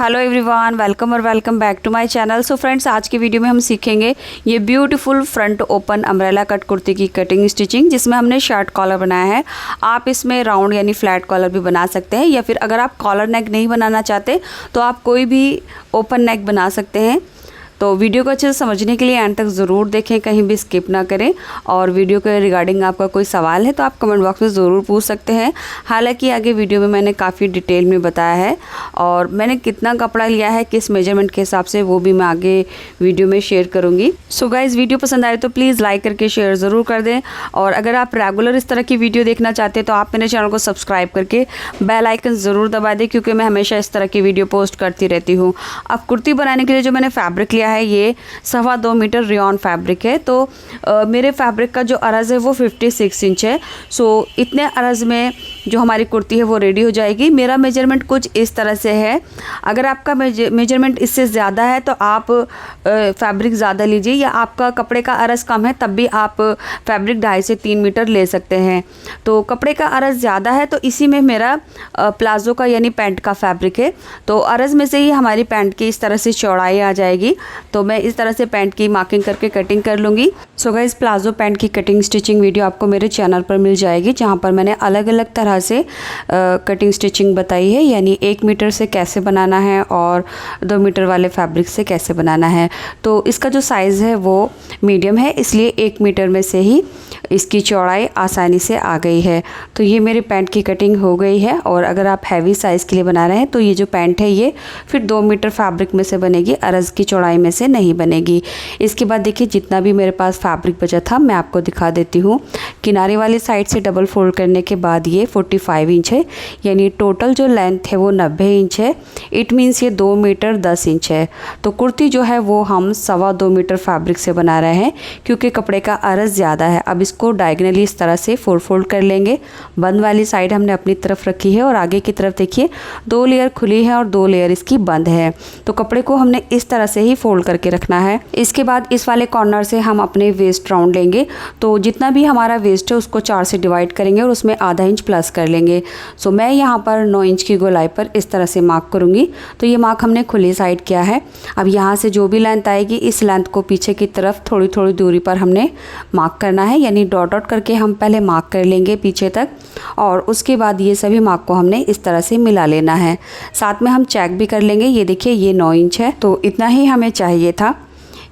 Hello everyone, welcome back to my channel. So friends, आज की video में हम सीखेंगे ये beautiful front open umbrella cut kurti की कटिंग स्टिचिंग, जिसमें हमने शर्ट कॉलर बनाया है। आप इसमें राउंड यानी फ्लैट कॉलर भी बना सकते हैं, या फिर अगर आप कॉलर नेक नहीं बनाना चाहते तो आप कोई भी ओपन नेक बना सकते हैं। तो वीडियो को अच्छे से समझने के लिए एंड तक ज़रूर देखें, कहीं भी स्किप ना करें। और वीडियो के रिगार्डिंग आपका कोई सवाल है तो आप कमेंट बॉक्स में ज़रूर पूछ सकते हैं। हालांकि आगे वीडियो में मैंने काफ़ी डिटेल में बताया है, और मैंने कितना कपड़ा लिया है किस मेजरमेंट के हिसाब से वो भी मैं आगे वीडियो में शेयर करूँगी। सो गाइज़, वीडियो पसंद आए तो प्लीज़ लाइक करके शेयर ज़रूर कर दें। और अगर आप रेगुलर इस तरह की वीडियो देखना चाहते हैं तो आप मेरे चैनल को सब्सक्राइब करके बेल आइकन ज़रूर दबा दें, क्योंकि मैं हमेशा इस तरह की वीडियो पोस्ट करती रहती हूँ। अब कुर्ती बनाने के लिए जो मैंने फैब्रिक लिया है ये 2.25 मीटर रेयॉन फैब्रिक है। तो मेरे फैब्रिक का जो अर्ज है वो 56 इंच है। सो इतने अर्ज में जो हमारी कुर्ती है वो रेडी हो जाएगी। मेरा मेजरमेंट कुछ इस तरह से है। अगर आपका मेजरमेंट इससे ज़्यादा है तो आप फैब्रिक ज़्यादा लीजिए, या आपका कपड़े का अर्ज कम है तब भी आप फैब्रिक 2.5 से 3 मीटर ले सकते हैं। तो कपड़े का अर्ज ज़्यादा है तो इसी में मेरा प्लाजो का यानी पैंट का फैब्रिक है। तो अर्ज में से ही हमारी पैंट की इस तरह से चौड़ाई आ जाएगी। तो मैं इस तरह से पैंट की मार्किंग करके कटिंग कर लूँगी। सो गाइस, प्लाजो पैंट की कटिंग स्टिचिंग वीडियो आपको मेरे चैनल पर मिल जाएगी, जहाँ पर मैंने अलग अलग तरह से कटिंग स्टिचिंग बताई है, यानी 1 मीटर से कैसे बनाना है और 2 मीटर वाले फैब्रिक से कैसे बनाना है। तो इसका जो साइज़ है वो मीडियम है, इसलिए 1 मीटर में से ही इसकी चौड़ाई आसानी से आ गई है। तो ये मेरी पैंट की कटिंग हो गई है। और अगर आप हैवी साइज़ के लिए बना रहे हैं तो ये जो पैंट है ये फिर 2 मीटर फैब्रिक में से बनेगी, अर्ज की चौड़ाई में से नहीं बनेगी। इसके बाद देखिए, जितना भी मेरे पास फैब्रिक बचा था मैं आपको दिखा देती हूँ। किनारे वाली साइड से डबल फोल्ड करने के बाद ये 45 इंच है, यानी टोटल जो लेंथ है वो 90 इंच है। इट मीन्स ये 2 मीटर 10 इंच है। तो कुर्ती जो है वो हम 2.25 मीटर फैब्रिक से बना रहे हैं, क्योंकि कपड़े का अर्ज ज़्यादा है। अब इसको डायगनली इस तरह से 4 फोल्ड कर लेंगे। बंद वाली साइड हमने अपनी तरफ रखी है, और आगे की तरफ देखिए 2 लेयर खुली है और 2 लेयर इसकी बंद है। तो कपड़े को हमने इस तरह से ही फोल्ड करके रखना है। इसके बाद इस वाले कॉर्नर से हम अपने वेस्ट राउंड लेंगे। तो जितना भी हमारा वेस्ट है उसको 4 से डिवाइड करेंगे और उसमें आधा इंच प्लस कर लेंगे। सो मैं यहाँ पर 9 इंच की गोलाई पर इस तरह से मार्क करूँगी। तो ये मार्क हमने खुली साइड किया है। अब यहाँ से जो भी लेंथ आएगी इस लेंथ को पीछे की तरफ थोड़ी थोड़ी दूरी पर हमने मार्क करना है, यानी डॉट डॉट करके हम पहले मार्क कर लेंगे पीछे तक, और उसके बाद ये सभी मार्क को हमने इस तरह से मिला लेना है। साथ में हम चेक भी कर लेंगे। ये देखिए, ये 9 इंच है, तो इतना ही हमें चाहिए था।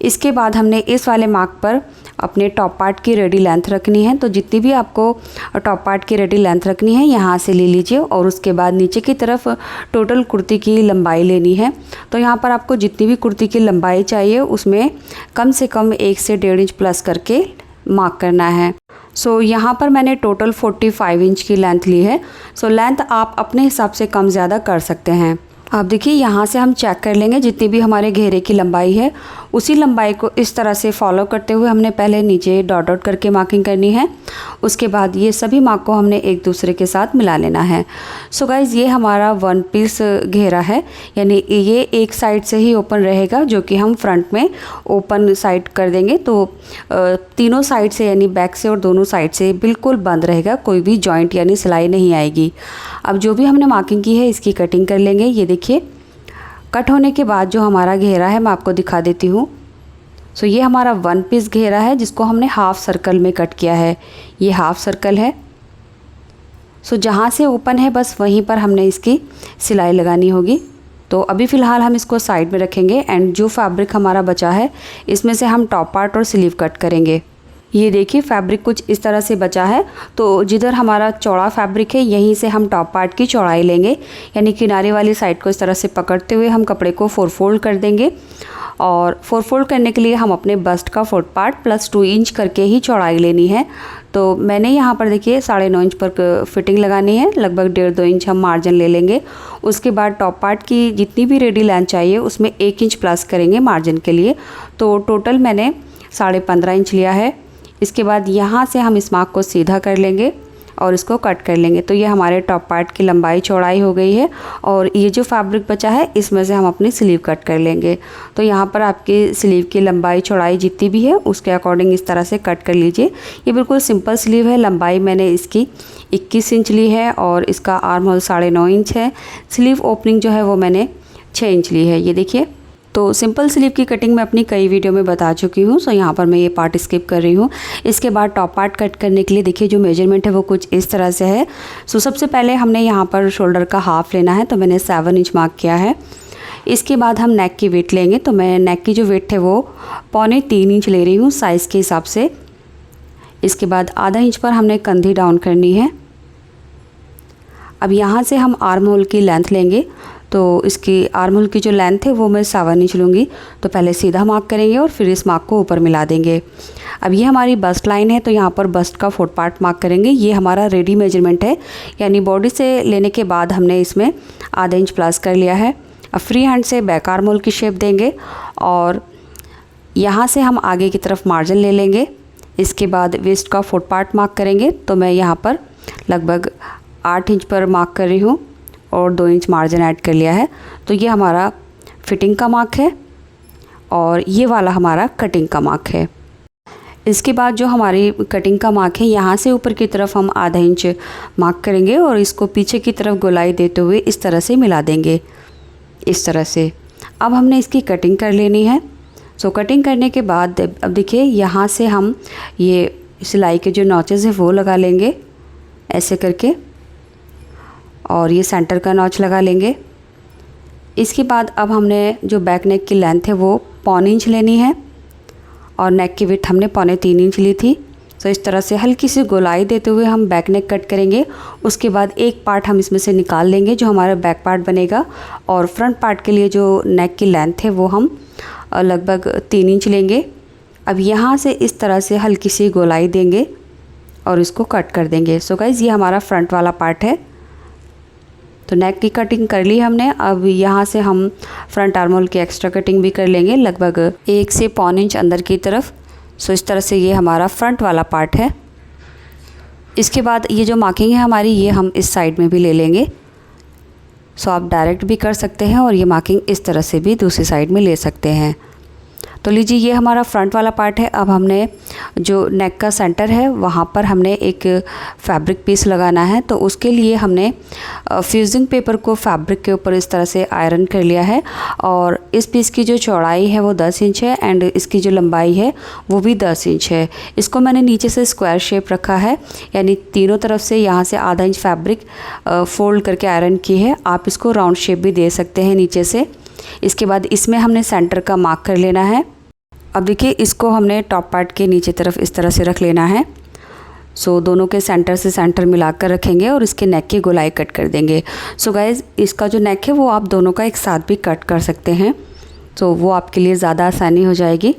इसके बाद हमने इस वाले मार्क पर अपने टॉप पार्ट की रेडी लेंथ रखनी है। तो जितनी भी आपको टॉप पार्ट की रेडी लेंथ रखनी है यहाँ से ले लीजिए, और उसके बाद नीचे की तरफ टोटल कुर्ती की लंबाई लेनी है। तो यहाँ पर आपको जितनी भी कुर्ती की लंबाई चाहिए उसमें कम से कम 1 से 1.5 इंच प्लस करके मार्क करना है। सो यहाँ पर मैंने टोटल 45 इंच की लेंथ ली है। सो लेंथ आप अपने हिसाब से कम ज़्यादा कर सकते हैं। आप देखिए, यहाँ से हम चेक कर लेंगे जितनी भी हमारे घेरे की लंबाई है उसी लंबाई को इस तरह से फॉलो करते हुए हमने पहले नीचे डॉट डॉट करके मार्किंग करनी है। उसके बाद ये सभी मार्क को हमने एक दूसरे के साथ मिला लेना है। सो गाइज़, ये हमारा 1 पीस घेरा है, यानी ये एक साइड से ही ओपन रहेगा, जो कि हम फ्रंट में ओपन साइड कर देंगे। तो तीनों साइड से यानी बैक से और दोनों साइड से बिल्कुल बंद रहेगा, कोई भी जॉइंट यानी सिलाई नहीं आएगी। अब जो भी हमने मार्किंग की है इसकी कटिंग कर लेंगे। ये देखिए, कट होने के बाद जो हमारा घेरा है मैं आपको दिखा देती हूँ। सो ये हमारा 1 पीस घेरा है, जिसको हमने हाफ सर्कल में कट किया है। ये हाफ सर्कल है। सो जहाँ से ओपन है बस वहीं पर हमने इसकी सिलाई लगानी होगी। तो अभी फ़िलहाल हम इसको साइड में रखेंगे, एंड जो फैब्रिक हमारा बचा है इसमें से हम टॉप पार्ट और स्लीव कट करेंगे। ये देखिए, फैब्रिक कुछ इस तरह से बचा है। तो जिधर हमारा चौड़ा फैब्रिक है यहीं से हम टॉप पार्ट की चौड़ाई लेंगे, यानी किनारे वाली साइड को इस तरह से पकड़ते हुए हम कपड़े को 4 फोल्ड कर देंगे। और 4 फोल्ड करने के लिए हम अपने बस्ट का 4 पार्ट प्लस 2 इंच करके ही चौड़ाई लेनी है। तो मैंने यहाँ पर देखिए 9.5 इंच पर फिटिंग लगानी है, लगभग 1.5-2 इंच हम मार्जिन ले लेंगे। उसके बाद टॉप पार्ट की जितनी भी रेडी लेंथ चाहिए उसमें 1 इंच प्लस करेंगे मार्जिन के लिए। तो टोटल मैंने 15.5 इंच लिया है। इसके बाद यहाँ से हम इस मार्क को सीधा कर लेंगे और इसको कट कर लेंगे। तो ये हमारे टॉप पार्ट की लंबाई चौड़ाई हो गई है, और ये जो फैब्रिक बचा है इसमें से हम अपनी स्लीव कट कर लेंगे। तो यहाँ पर आपकी स्लीव की लंबाई चौड़ाई जितनी भी है उसके अकॉर्डिंग इस तरह से कट कर लीजिए। ये बिल्कुल सिंपल स्लीव है। लंबाई मैंने इसकी 21 इंच ली है और इसका आर्म होल 9.5 इंच है। स्लीव ओपनिंग जो है वो मैंने 6 इंच ली है। ये देखिए। तो सिंपल स्लीव की कटिंग मैं अपनी कई वीडियो में बता चुकी हूँ। सो यहाँ पर मैं ये पार्ट स्किप कर रही हूँ। इसके बाद टॉप पार्ट कट करने के लिए देखिए जो मेजरमेंट है वो कुछ इस तरह से है। सो सबसे पहले हमने यहाँ पर शोल्डर का हाफ लेना है, तो मैंने 7 इंच मार्क किया है। इसके बाद हम नेक की वेट लेंगे, तो मैं नेक की जो वेट है वो 2.25 इंच ले रही हूँ साइज़ के हिसाब से। इसके बाद आधा इंच पर हमने कंधी डाउन करनी है। अब यहाँ से हम आर्म होल की लेंथ लेंगे, तो इसकी आर्म होल की जो लेंथ है वो मैं 7 इंच लूँगी। तो पहले सीधा मार्क करेंगे और फिर इस मार्क को ऊपर मिला देंगे। अब ये हमारी बस्ट लाइन है, तो यहाँ पर बस्ट का 4 पार्ट मार्क करेंगे। ये हमारा रेडी मेजरमेंट है, यानी बॉडी से लेने के बाद हमने इसमें आधा इंच प्लस कर लिया है। अब फ्री हैंड से बैक आर्म होल की शेप देंगे और यहाँ से हम आगे की तरफ मार्जिन ले लेंगे। इसके बाद वेस्ट का 4 पार्ट मार्क करेंगे, तो मैं यहाँ पर लगभग 8 इंच पर मार्क कर रही हूँ और 2 इंच मार्जिन ऐड कर लिया है। तो ये हमारा फिटिंग का मार्क है और ये वाला हमारा कटिंग का मार्क है। इसके बाद जो हमारी कटिंग का मार्क है, यहाँ से ऊपर की तरफ हम आधा इंच मार्क करेंगे और इसको पीछे की तरफ गोलाई देते हुए इस तरह से मिला देंगे, इस तरह से। अब हमने इसकी कटिंग कर लेनी है। सो कटिंग करने के बाद अब देखिए यहाँ से हम ये सिलाई के जो नॉचेस हैं वो लगा लेंगे ऐसे करके, और ये सेंटर का नॉच लगा लेंगे। इसके बाद अब हमने जो बैक नेक की लेंथ है वो 1.25 इंच लेनी है और नेक की विड्थ हमने 3.25 इंच ली थी। तो इस तरह से हल्की सी गोलाई देते हुए हम बैक नेक कट करेंगे। उसके बाद एक पार्ट हम इसमें से निकाल लेंगे जो हमारा बैक पार्ट बनेगा, और फ्रंट पार्ट के लिए जो नेक की लेंथ है वो हम लगभग 3 इंच लेंगे। अब यहाँ से इस तरह से हल्की सी गोलाई देंगे और इसको कट कर देंगे। सो गाइज़ ये हमारा फ्रंट वाला पार्ट है। तो नेक की कटिंग कर ली हमने। अब यहाँ से हम फ्रंट आर्म होल की एक्स्ट्रा कटिंग भी कर लेंगे लगभग 1 से 1.25 इंच अंदर की तरफ। सो इस तरह से ये हमारा फ्रंट वाला पार्ट है। इसके बाद ये जो मार्किंग है हमारी, ये हम इस साइड में भी ले लेंगे। सो आप डायरेक्ट भी कर सकते हैं और ये मार्किंग इस तरह से भी दूसरी साइड में ले सकते हैं। तो लीजिए ये हमारा फ्रंट वाला पार्ट है। अब हमने जो नेक का सेंटर है वहाँ पर हमने एक फैब्रिक पीस लगाना है। तो उसके लिए हमने फ्यूजिंग पेपर को फैब्रिक के ऊपर इस तरह से आयरन कर लिया है, और इस पीस की जो चौड़ाई है वो 10 इंच है एंड इसकी जो लंबाई है वो भी 10 इंच है। इसको मैंने नीचे से स्क्वायर शेप रखा है, यानी तीनों तरफ से यहाँ से आधा इंच फैब्रिक फोल्ड करके आयरन की है। आप इसको राउंड शेप भी दे सकते हैं नीचे से। इसके बाद इसमें हमने सेंटर का मार्क कर लेना है। अब देखिए इसको हमने टॉप पार्ट के नीचे तरफ इस तरह से रख लेना है। सो दोनों के सेंटर से सेंटर मिलाकर रखेंगे और इसके नेक की गोलाई कट कर देंगे। सो गाइज़ इसका जो नेक है वो आप दोनों का एक साथ भी कट कर सकते हैं, तो वो आपके लिए ज़्यादा आसानी हो जाएगी।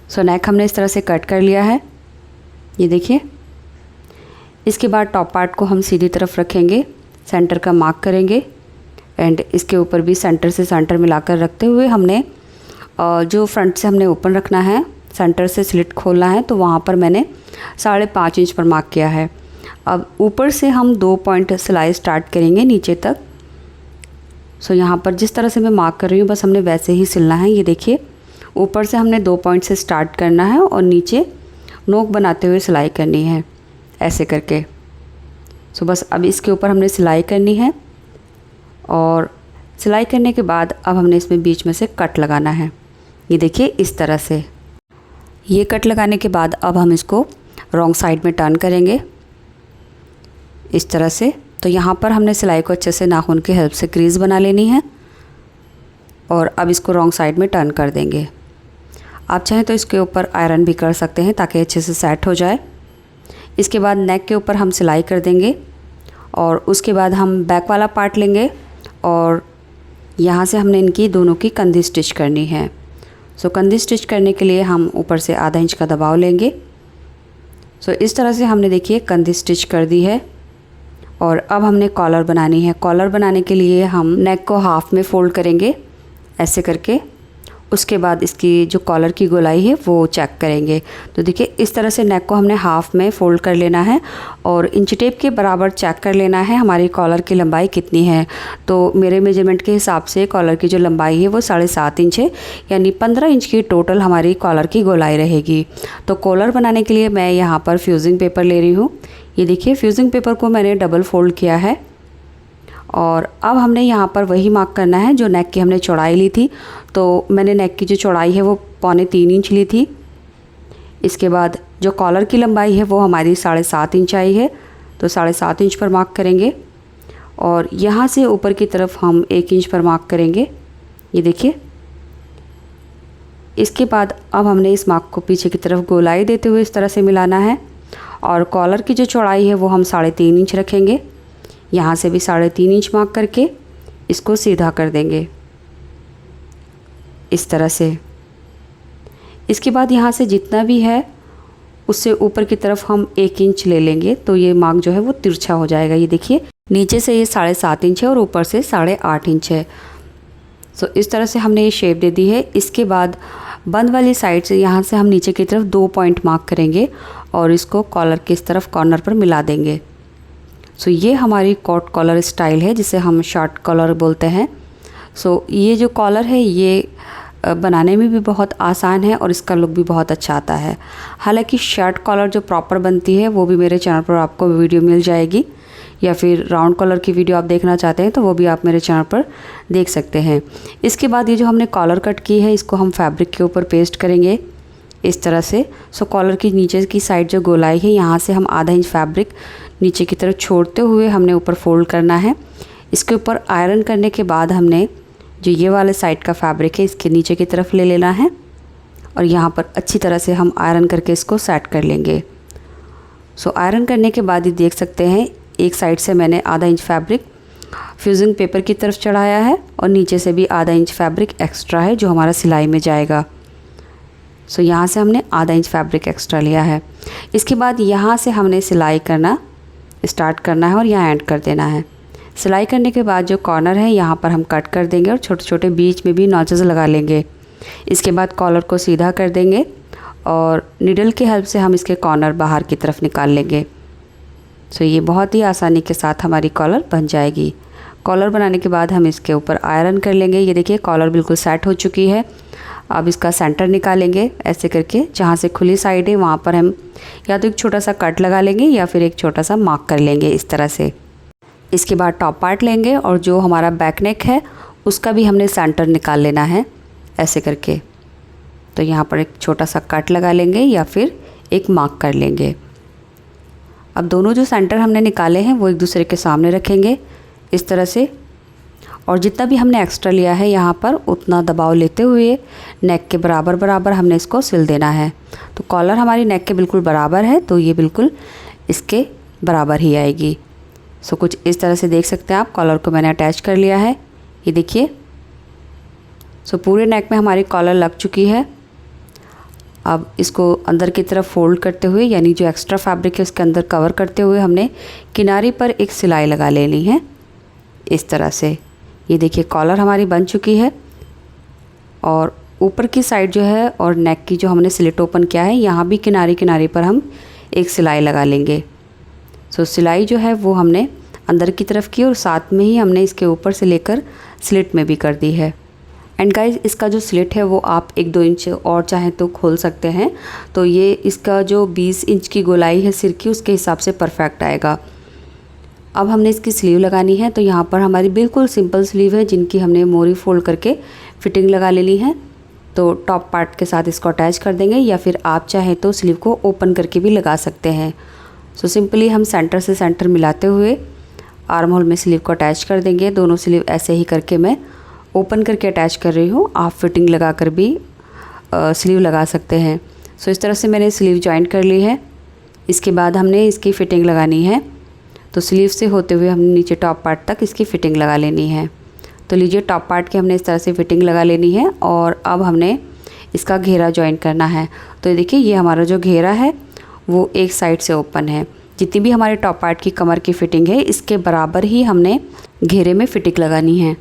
सो नेक हमने इस तरह से कट कर लिया है, ये देखिए। इसके बाद टॉप पार्ट को हम सीधी तरफ रखेंगे, सेंटर का मार्क करेंगे एंड इसके ऊपर भी सेंटर से सेंटर मिलाकर रखते हुए हमने जो फ्रंट से हमने ओपन रखना है, सेंटर से स्लिट खोलना है, तो वहाँ पर मैंने 5.5 इंच पर मार्क किया है। अब ऊपर से हम 2 पॉइंट सिलाई स्टार्ट करेंगे नीचे तक। सो यहाँ पर जिस तरह से मैं मार्क कर रही हूँ बस हमने वैसे ही सिलना है। ये देखिए ऊपर से हमने 2 पॉइंट से स्टार्ट करना है और नीचे नोक बनाते हुए सिलाई करनी है ऐसे करके। सो बस अब इसके ऊपर हमने सिलाई करनी है, और सिलाई करने के बाद अब हमने इसमें बीच में से कट लगाना है। ये देखिए इस तरह से। ये कट लगाने के बाद अब हम इसको रॉन्ग साइड में टर्न करेंगे इस तरह से। तो यहाँ पर हमने सिलाई को अच्छे से नाखून की हेल्प से क्रीज़ बना लेनी है और अब इसको रॉन्ग साइड में टर्न कर देंगे। आप चाहें तो इसके ऊपर आयरन भी कर सकते हैं ताकि अच्छे से सेट हो जाए। इसके बाद नेक के ऊपर हम सिलाई कर देंगे और उसके बाद हम बैक वाला पार्ट लेंगे और यहाँ से हमने इनकी दोनों की कंधी स्टिच करनी है। सो कंधी स्टिच करने के लिए हम ऊपर से आधा इंच का दबाव लेंगे। सो इस तरह से हमने देखिए कंधी स्टिच कर दी है, और अब हमने कॉलर बनानी है। कॉलर बनाने के लिए हम नेक को हाफ में फोल्ड करेंगे ऐसे करके। उसके बाद इसकी जो कॉलर की गोलाई है वो चेक करेंगे। तो देखिए इस तरह से नेक को हमने हाफ में फ़ोल्ड कर लेना है और इंच टेप के बराबर चेक कर लेना है हमारी कॉलर की लंबाई कितनी है। तो मेरे मेजरमेंट के हिसाब से कॉलर की जो लंबाई है वो 7.5 इंच है, यानी 15 इंच की टोटल हमारी कॉलर की गोलाई रहेगी। तो कॉलर बनाने के लिए मैं यहाँ पर फ्यूजिंग पेपर ले रही हूँ। ये देखिए फ्यूजिंग पेपर को मैंने डबल फोल्ड किया है और अब हमने यहाँ पर वही मार्क करना है जो नेक की हमने चौड़ाई ली थी। तो मैंने नेक की जो चौड़ाई है वो 3.25 इंच ली थी। इसके बाद जो कॉलर की लंबाई है वो हमारी 7.5 इंच आई है, तो 7.5 इंच पर मार्क करेंगे और यहाँ से ऊपर की तरफ हम 1 इंच पर मार्क करेंगे, ये देखिए। इसके बाद अब हमने इस मार्क को पीछे की तरफ गोलाई देते हुए इस तरह से मिलाना है और कॉलर की जो चौड़ाई है वो हम 3.5 इंच रखेंगे। यहाँ से भी 3.5 इंच मार्क करके इसको सीधा कर देंगे इस तरह से। इसके बाद यहाँ से जितना भी है उससे ऊपर की तरफ हम 1 इंच ले लेंगे, तो ये मार्क जो है वो तिरछा हो जाएगा। ये देखिए, नीचे से ये 7.5 इंच है और ऊपर से 8.5 इंच है। तो इस तरह से हमने ये शेप दे दी है। इसके बाद बंद वाली साइड से यहाँ से हम नीचे की तरफ 2 पॉइंट मार्क करेंगे और इसको कॉलर के इस तरफ कॉर्नर पर मिला देंगे। सो ये हमारी कॉट कॉलर स्टाइल है जिसे हम शॉर्ट कॉलर बोलते हैं। सो ये जो कॉलर है ये बनाने में भी बहुत आसान है और इसका लुक भी बहुत अच्छा आता है। हालांकि शर्ट कॉलर जो प्रॉपर बनती है वो भी मेरे चैनल पर आपको वीडियो मिल जाएगी, या फिर राउंड कॉलर की वीडियो आप देखना चाहते हैं तो वो भी आप मेरे चैनल पर देख सकते हैं। इसके बाद ये जो हमने कॉलर कट की है इसको हम फैब्रिक के ऊपर पेस्ट करेंगे इस तरह से। सो कॉलर की नीचे की साइड जो गोलाई है यहाँ से हम आधा इंच फैब्रिक नीचे की तरफ छोड़ते हुए हमने ऊपर फोल्ड करना है। इसके ऊपर आयरन करने के बाद हमने जो ये वाले साइड का फैब्रिक है इसके नीचे की तरफ ले लेना है और यहाँ पर अच्छी तरह से हम आयरन करके इसको सेट कर लेंगे। सो आयरन करने के बाद ही देख सकते हैं एक साइड से मैंने आधा इंच फैब्रिक फ्यूजिंग पेपर की तरफ चढ़ाया है और नीचे से भी आधा इंच फैब्रिक एक्स्ट्रा है जो हमारा सिलाई में जाएगा। सो यहाँ से हमने आधा इंच फैब्रिक एक्स्ट्रा लिया है। इसके बाद यहाँ से हमने सिलाई करना स्टार्ट करना है और यहाँ एंड कर देना है। सिलाई करने के बाद जो कॉर्नर है यहाँ पर हम कट कर देंगे और छोटे छोटे बीच में भी नॉचेस लगा लेंगे। इसके बाद कॉलर को सीधा कर देंगे और निडल की हेल्प से हम इसके कॉर्नर बाहर की तरफ निकाल लेंगे। सो ये बहुत ही आसानी के साथ हमारी कॉलर बन जाएगी। कॉलर बनाने के बाद हम इसके ऊपर आयरन कर लेंगे। ये देखिए कॉलर बिल्कुल सेट हो चुकी है। अब इसका सेंटर निकालेंगे ऐसे करके, जहाँ से खुली साइड है वहाँ पर हम या तो एक छोटा सा कट लगा लेंगे या फिर एक छोटा सा मार्क कर लेंगे इस तरह से। इसके बाद टॉप पार्ट लेंगे और जो हमारा बैक नेक है उसका भी हमने सेंटर निकाल लेना है ऐसे करके। तो यहाँ पर एक छोटा सा कट लगा लेंगे या फिर एक मार्क कर लेंगे। अब दोनों जो सेंटर हमने निकाले हैं वो एक दूसरे के सामने रखेंगे इस तरह से, और जितना भी हमने एक्स्ट्रा लिया है यहाँ पर उतना दबाव लेते हुए नेक के बराबर बराबर हमने इसको सिल देना है। तो कॉलर हमारी नेक के बिल्कुल बराबर है तो ये बिल्कुल इसके बराबर ही आएगी। सो कुछ इस तरह से देख सकते हैं आप। कॉलर को मैंने अटैच कर लिया है, ये देखिए। सो पूरे नेक में हमारी कॉलर लग चुकी है। अब इसको अंदर की तरफ फोल्ड करते हुए, यानी जो एक्स्ट्रा फैब्रिक है उसके अंदर कवर करते हुए हमने किनारे पर एक सिलाई लगा लेनी है इस तरह से। ये देखिए कॉलर हमारी बन चुकी है और ऊपर की साइड जो है और नेक की जो हमने स्लिट ओपन किया है यहाँ भी किनारे किनारे पर हम एक सिलाई लगा लेंगे। सो सिलाई जो है वो हमने अंदर की तरफ की और साथ में ही हमने इसके ऊपर से लेकर स्लिट में भी कर दी है। एंड गाइज इसका जो स्लिट है वो आप 1-2 इंच और चाहें तो खोल सकते हैं। तो ये इसका जो 20 इंच की गोलाई है सिर की उसके हिसाब से परफेक्ट आएगा। अब हमने इसकी स्लीव लगानी है। तो यहाँ पर हमारी बिल्कुल सिंपल स्लीव है जिनकी हमने मोरी फोल्ड करके फिटिंग लगा लेनी है। तो टॉप पार्ट के साथ इसको अटैच कर देंगे या फिर आप चाहें तो स्लीव को ओपन करके भी लगा सकते हैं। सो सिंपली हम सेंटर से सेंटर मिलाते हुए आर्म होल में स्लीव को अटैच कर देंगे। दोनों स्लीव ऐसे ही करके मैं ओपन करके अटैच कर रही हूँ। आप फिटिंग लगा कर भी स्लीव लगा सकते हैं। सो इस तरह से मैंने स्लीव जॉइंट कर ली है। इसके बाद हमने इसकी फ़िटिंग लगानी है। तो स्लीव से होते हुए हमने नीचे टॉप पार्ट तक इसकी फ़िटिंग लगा लेनी है। तो लीजिए टॉप पार्ट की हमने इस तरह से फ़िटिंग लगा लेनी है और अब हमने इसका घेरा जॉइंट करना है। तो देखिए ये हमारा जो घेरा है वो एक साइड से ओपन है। जितनी भी हमारे टॉप पार्ट की कमर की फ़िटिंग है इसके बराबर ही हमने घेरे में फ़िटिंग लगानी है।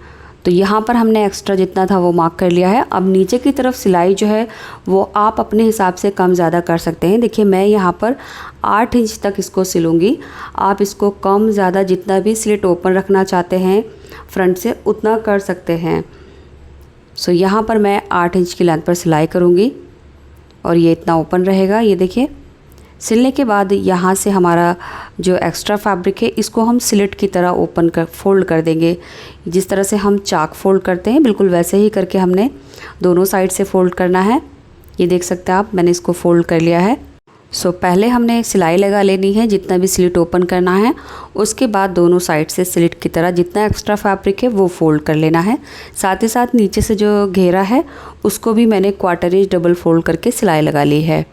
तो यहाँ पर हमने एक्स्ट्रा जितना था वो मार्क कर लिया है। अब नीचे की तरफ सिलाई जो है वो आप अपने हिसाब से कम ज़्यादा कर सकते हैं। देखिए मैं यहाँ पर 8 इंच तक इसको सिलूँगी। आप इसको कम ज़्यादा जितना भी स्लिट ओपन रखना चाहते हैं फ्रंट से उतना कर सकते हैं। सो यहाँ पर मैं 8 इंच की लेंथ पर सिलाई करूँगी और ये इतना ओपन रहेगा। ये देखिए सिलने के बाद यहाँ से हमारा जो एक्स्ट्रा फैब्रिक है इसको हम स्लिट की तरह ओपन कर फोल्ड कर देंगे। जिस तरह से हम चाक फोल्ड करते हैं बिल्कुल वैसे ही करके हमने दोनों साइड से फोल्ड करना है। ये देख सकते हैं आप, मैंने इसको फोल्ड कर लिया है। पहले हमने सिलाई लगा लेनी है जितना भी स्लिट ओपन करना है, उसके बाद दोनों साइड से स्लिट की तरह जितना एक्स्ट्रा फैब्रिक है वो फोल्ड कर लेना है। साथ ही साथ नीचे से जो घेरा है उसको भी मैंने क्वार्टर इंच डबल फोल्ड करके सिलाई लगा ली है।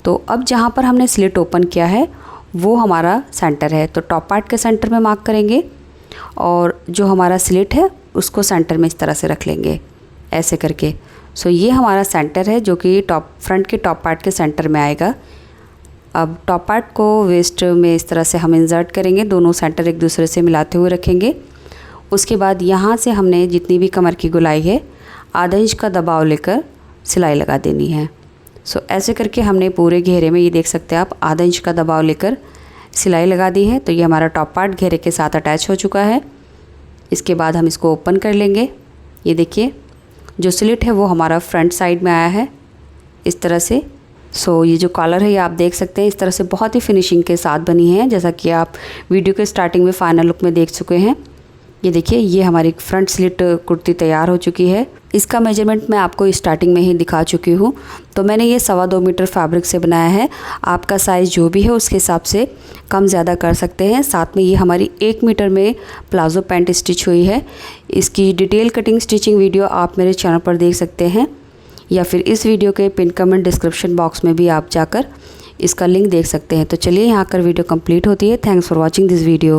तो अब जहाँ पर हमने स्लिट ओपन किया है वो हमारा सेंटर है, तो टॉप पार्ट के सेंटर में मार्क करेंगे और जो हमारा स्लिट है उसको सेंटर में इस तरह से रख लेंगे ऐसे करके। ये हमारा सेंटर है जो कि फ्रंट के टॉप पार्ट के सेंटर में आएगा। अब टॉप पार्ट को वेस्ट में इस तरह से हम इंसर्ट करेंगे, दोनों सेंटर एक दूसरे से मिलाते हुए रखेंगे। उसके बाद यहाँ से हमने जितनी भी कमर की गोलाई है आधा इंच का दबाव लेकर सिलाई लगा देनी है। ऐसे करके हमने पूरे घेरे में, ये देख सकते हैं आप, आधा इंच का दबाव लेकर सिलाई लगा दी है। तो ये हमारा टॉप पार्ट घेरे के साथ अटैच हो चुका है। इसके बाद हम इसको ओपन कर लेंगे। ये देखिए जो स्लिट है वो हमारा फ्रंट साइड में आया है इस तरह से। ये जो कॉलर है ये आप देख सकते हैं इस तरह से बहुत ही फिनिशिंग के साथ बनी है, जैसा कि आप वीडियो के स्टार्टिंग में फाइनल लुक में देख चुके हैं। ये देखिए ये हमारी फ्रंट स्लिट कुर्ती तैयार हो चुकी है। इसका मेजरमेंट मैं आपको स्टार्टिंग में ही दिखा चुकी हूँ। तो मैंने ये 2.25 मीटर फैब्रिक से बनाया है। आपका साइज़ जो भी है उसके हिसाब से कम ज़्यादा कर सकते हैं। साथ में ये हमारी 1 मीटर में प्लाजो पैंट स्टिच हुई है। इसकी डिटेल कटिंग स्टिचिंग वीडियो आप मेरे चैनल पर देख सकते हैं, या फिर इस वीडियो के पिन कमेंट डिस्क्रिप्शन बॉक्स में भी आप जाकर इसका लिंक देख सकते हैं। तो चलिए यहाँ कर वीडियो कंप्लीट होती है। Thanks for watching this video.